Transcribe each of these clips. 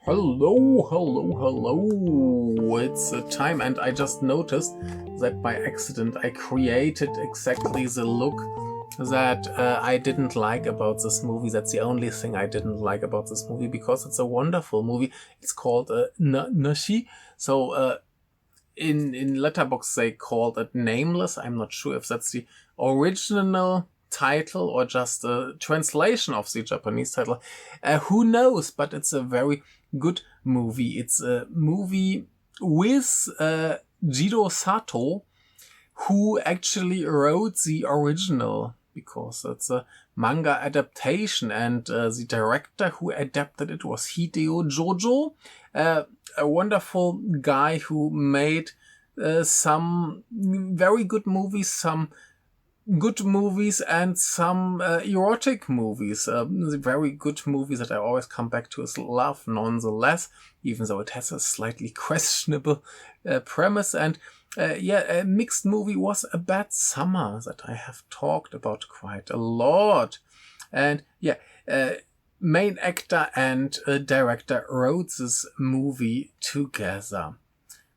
Hello. It's time, and I just noticed that by accident I created exactly the look that I didn't like about this movie. That's the only thing I didn't like about this movie, because it's a wonderful movie. It's called Nashi. So in Letterboxd they called it Nameless. I'm not sure if that's the original title or just a translation of the Japanese title. Who knows? But it's a very good movie. It's a movie with Jiro Sato, who actually wrote the original, because it's a manga adaptation, and the director who adapted it was Hideo Jojo, a wonderful guy who made some very good movies, some good movies, and some erotic movies. The very good movies that I always come back to is Love, nonetheless, even though it has a slightly questionable premise. And a mixed movie was A Bad Summer, that I have talked about quite a lot. And main actor and director wrote this movie together.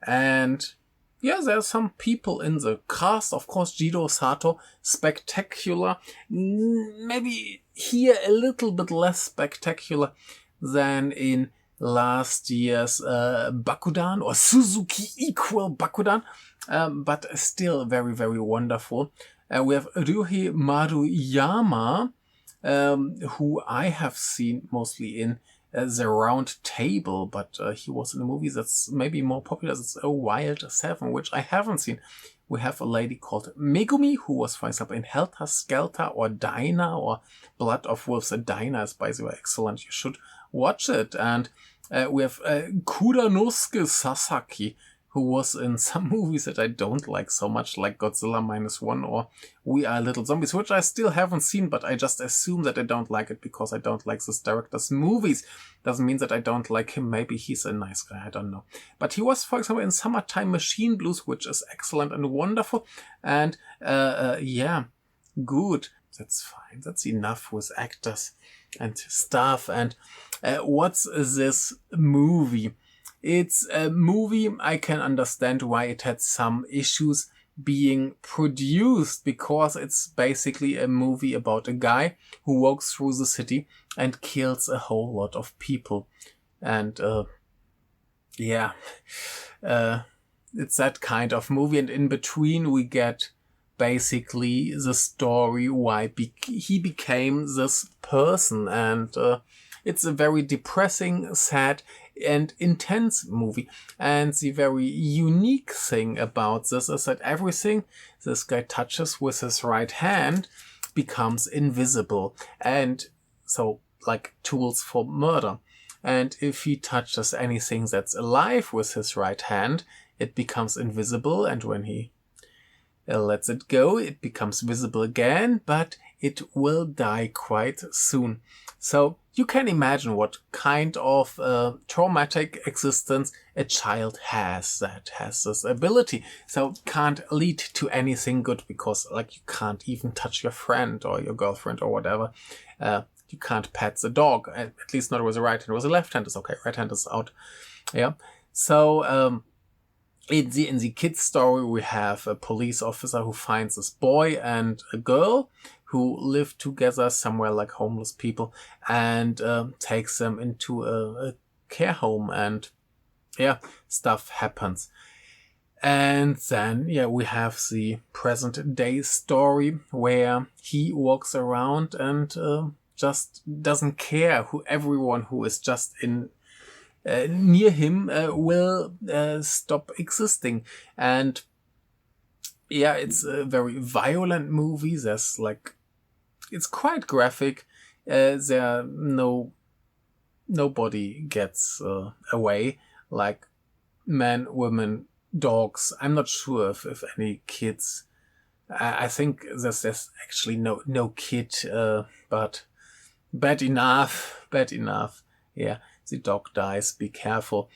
And there are some people in the cast. Of course, Jiro Sato, spectacular. Maybe here a little bit less spectacular than in last year's Bakudan, or Suzuki equal Bakudan, but still very, very wonderful. We have Ryuhei Maruyama, who I have seen mostly in The Round Table, but he was in a movie that's maybe more popular. It's A Wild Seven, which I haven't seen. We have a lady called Megumi, who was, for example, in Helter Skelter or Dinah or Blood of Wolves. Dinah is, by the way, excellent. You should watch it. And we have Kuranosuke Sasaki, who was in some movies that I don't like so much, like Godzilla -1 or We Are Little Zombies, which I still haven't seen, but I just assume that I don't like it because I don't like this director's movies. Doesn't mean that I don't like him. Maybe he's a nice guy, I don't know. But he was, for example, in Summertime Machine Blues, which is excellent and wonderful. And good. That's fine. That's enough with actors and stuff. And what's this movie? It's a movie I can understand why it had some issues being produced, because it's basically a movie about a guy who walks through the city and kills a whole lot of people. And it's that kind of movie. And in between we get basically the story why he became this person. And it's a very depressing, sad, and intense movie. And the very unique thing about this is that everything this guy touches with his right hand becomes invisible. And so, like tools for murder. And if he touches anything that's alive with his right hand, it becomes invisible. And when he lets it go, it becomes visible again, but it will die quite soon. So you can imagine what kind of traumatic existence a child has that has this ability. So can't lead to anything good, because like you can't even touch your friend or your girlfriend or whatever. You can't pet the dog, at least not with the right hand. With the left hand is okay. Right hand is out. Yeah. So in the kid's story, we have a police officer who finds this boy and a girl who live together somewhere like homeless people, and takes them into a care home, and stuff happens. And then we have the present day story where he walks around and just doesn't care who everyone who is just in near him will stop existing. And it's a very violent movie. There's it's quite graphic. Nobody gets away, like men, women, dogs. I'm not sure if any kids. I think there's actually no kid, but bad enough. Yeah, the dog dies. Be careful.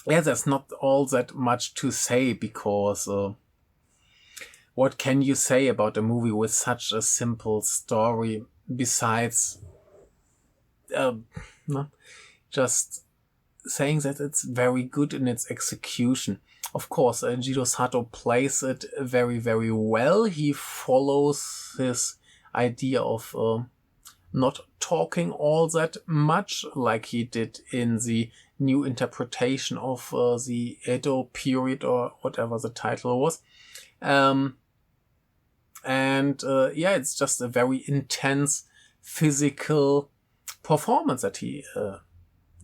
There's not all that much to say, because what can you say about a movie with such a simple story besides just saying that it's very good in its execution. Of course, Jiro Sato plays it very, very well. He follows his idea of not talking all that much, like he did in the new interpretation of the Edo period, or whatever the title was. It's just a very intense physical performance that he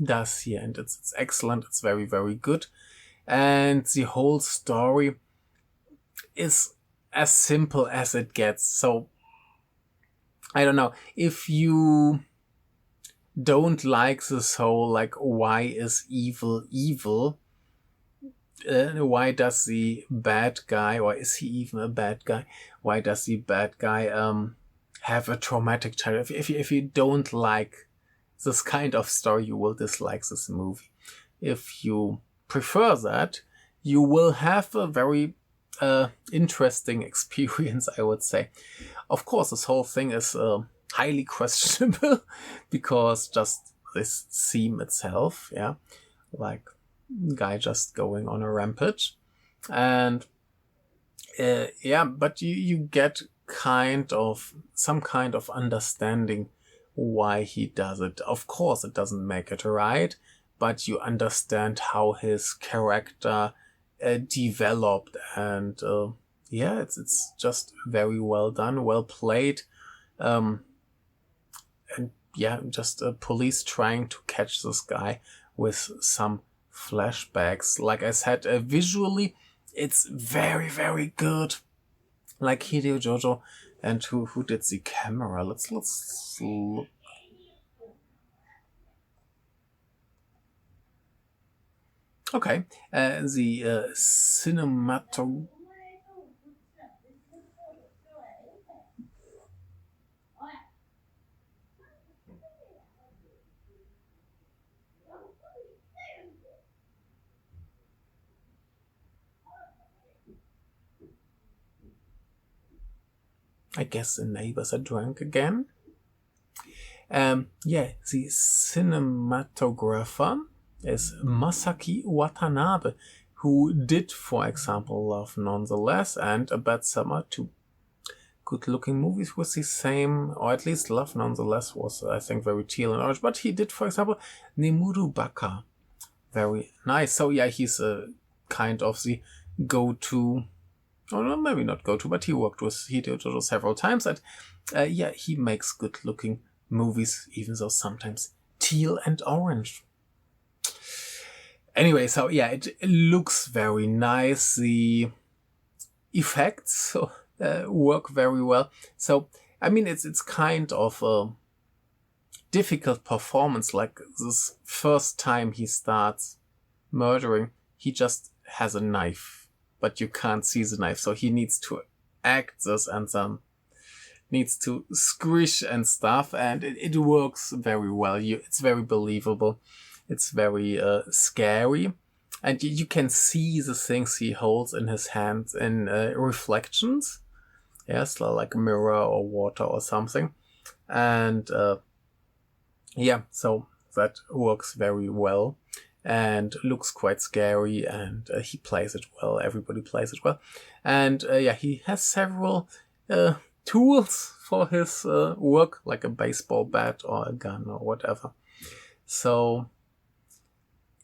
does here, and it's excellent. It's very, very good. And the whole story is as simple as it gets. So I don't know, if you don't like this whole, like, why is evil evil? Why does the bad guy, or is he even a bad guy? Why does the bad guy have a traumatic childhood? If you don't like this kind of story, you will dislike this movie. If you prefer that, you will have a very interesting experience, I would say. Of course, this whole thing is highly questionable because just this theme itself, yeah, like guy just going on a rampage, and but you get some kind of understanding why he does it. Of course, it doesn't make it right, but you understand how his character developed, and it's just very well done, well played, just a police trying to catch this guy with some flashbacks. Like I said, visually, it's very, very good. Like Hideo Jojo, and who did the camera? Let's look. Okay, the cinematography. I guess the neighbors are drunk again. The cinematographer is Masaki Watanabe, who did, for example, Love Nonetheless and A Bad Summer, two good-looking movies with the same, or at least Love Nonetheless was, I think, very teal and orange. But he did, for example, Nemuru Baka. Very nice. So yeah, he's a kind of the go-to, or no, maybe not go-to, but he worked with Hideo Jojo several times, and he makes good-looking movies, even though sometimes teal and orange. Anyway, so yeah, it looks very nice. The effects work very well. So, I mean, it's kind of a difficult performance. Like this first time he starts murdering, he just has a knife, but you can't see the knife. So he needs to act this and needs to squish and stuff. And it works very well. It's very believable. It's very scary, and you can see the things he holds in his hands in reflections. Yes, like a mirror or water or something. And so that works very well and looks quite scary, and he plays it well. Everybody plays it well. And he has several tools for his work, like a baseball bat or a gun or whatever. So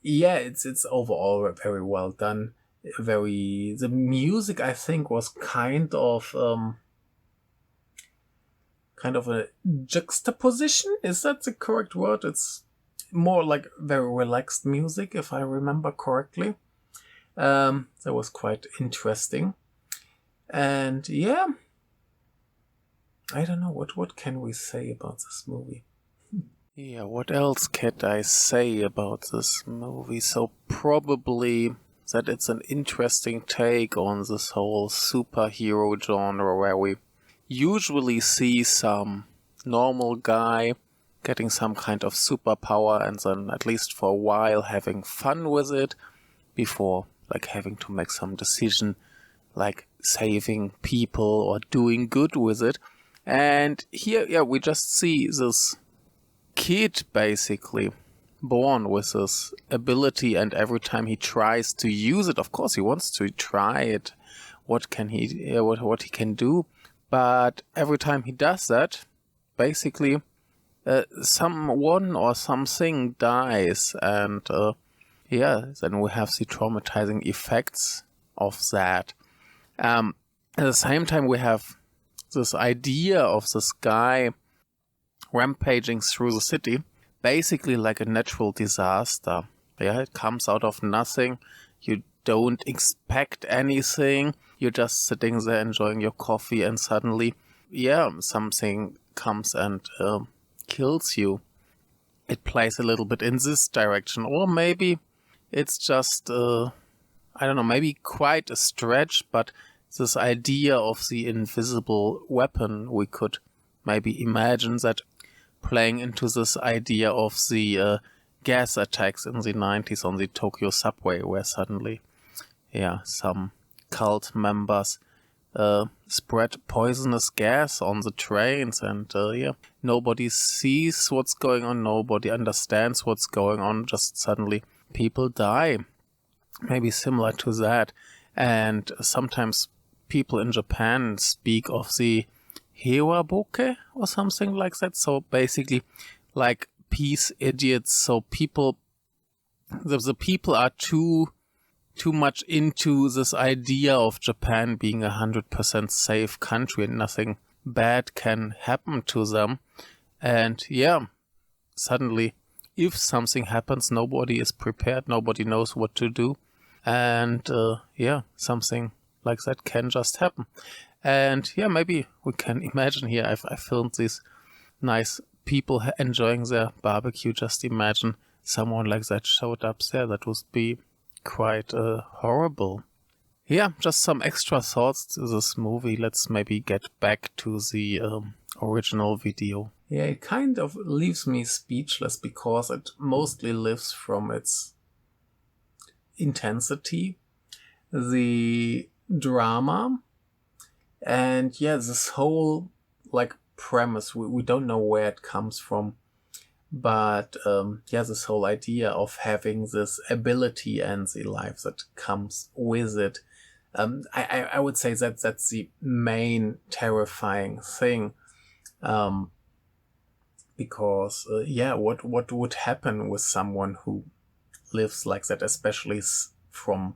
yeah, it's overall very well done. The music, I think, was kind of a juxtaposition. Is that the correct word? It's more like very relaxed music, if I remember correctly. That was quite interesting. And yeah, I don't know, what can we say about this movie? Yeah, what else can I say about this movie? So probably that it's an interesting take on this whole superhero genre, where we usually see some normal guy getting some kind of superpower and then, at least for a while, having fun with it before like having to make some decision, like saving people or doing good with it. And here, we just see this kid basically born with this ability, and every time he tries to use it, of course he wants to try it, what he can do, but every time he does that, basically someone or something dies, and then we have the traumatizing effects of that. At the same time, we have this idea of this guy rampaging through the city, basically like a natural disaster. Yeah, it comes out of nothing. You don't expect anything. You're just sitting there enjoying your coffee, and suddenly, something comes and kills you. It plays a little bit in this direction, or maybe it's just I don't know, maybe quite a stretch, but this idea of the invisible weapon, we could maybe imagine that playing into this idea of the gas attacks in the 90s on the Tokyo subway, where suddenly some cult members spread poisonous gas on the trains, and nobody sees what's going on, nobody understands what's going on, just suddenly people die. Maybe similar to that. And sometimes people in Japan speak of the Hewaboke or something like that. So basically like peace idiots. So the people are too much into this idea of Japan being 100% safe country and nothing bad can happen to them. And suddenly if something happens, nobody is prepared, nobody knows what to do. And something like that can just happen. And maybe we can imagine here, I filmed these nice people enjoying their barbecue. Just imagine someone like that showed up there. That would be quite horrible. Just some extra thoughts to this movie. Let's maybe get back to the original video. It kind of leaves me speechless because it mostly lives from its intensity, the drama, and this whole like premise, we don't know where it comes from, but this whole idea of having this ability and the life that comes with it. I would say that that's the main terrifying thing, because what would happen with someone who lives like that, especially from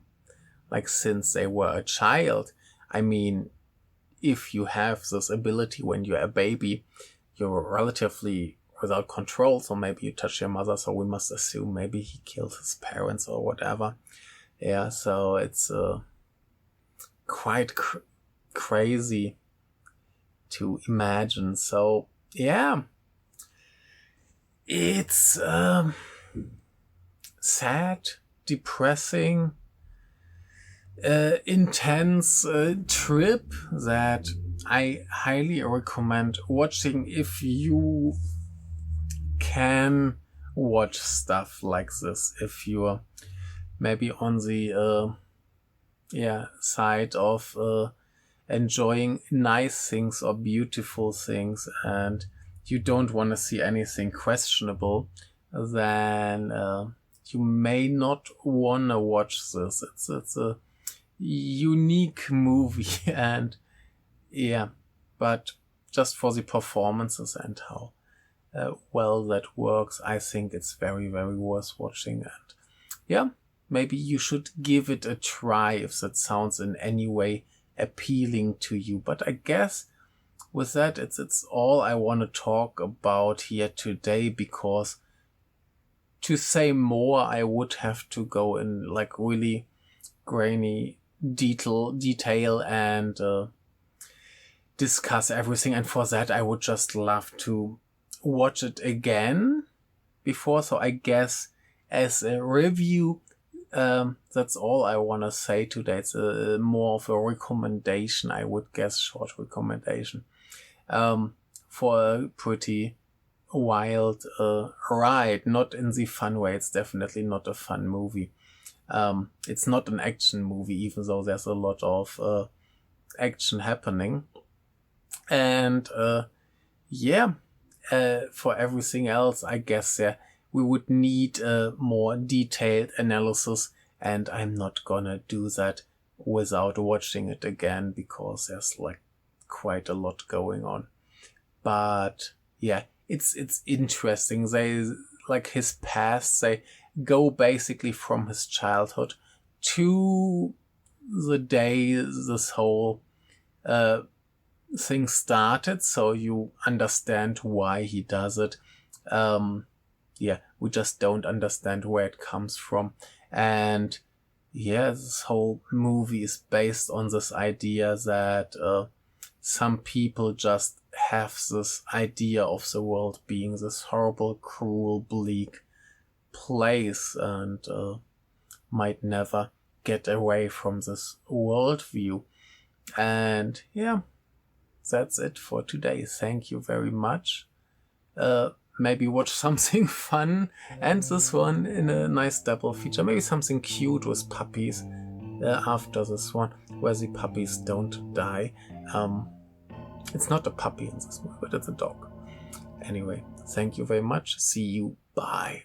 like since they were a child. I mean, if you have this ability when you're a baby, you're relatively without control, so maybe you touch your mother, so we must assume maybe he killed his parents or whatever. So it's quite crazy to imagine. So it's sad, depressing, intense trip that I highly recommend watching if you can watch stuff like this, if you're maybe on the side of enjoying nice things or beautiful things, and you don't want to see anything questionable, then you may not want to watch this. It's a unique movie, and but just for the performances and how well that works, I think it's very, very worth watching. And maybe you should give it a try if that sounds in any way appealing to you. But I guess with that, it's all I want to talk about here today, because to say more, I would have to go in like really grainy detail and discuss everything. And for that, I would just love to watch it again before. So I guess as a review, that's all I want to say today. It's more of a recommendation, I would guess, short recommendation for a pretty wild ride. Not in the fun way. It's definitely not a fun movie. It's not an action movie, even though there's a lot of action happening. And for everything else, I guess we would need a more detailed analysis, and I'm not gonna do that without watching it again, because there's like quite a lot going on. But yeah, it's interesting. They, like, his past, they go basically from his childhood to the day this whole thing started, so you understand why he does it. Yeah, we just don't understand where it comes from. And yeah, this whole movie is based on this idea that some people just have this idea of the world being this horrible, cruel, bleak place, and might never get away from this worldview. And yeah, that's it for today. Thank you very much. Maybe watch something fun, and this one in a nice double feature. Maybe something cute with puppies after this one, where the puppies don't die. It's not a puppy in this movie, but it's a dog. Anyway, thank you very much. See you. Bye.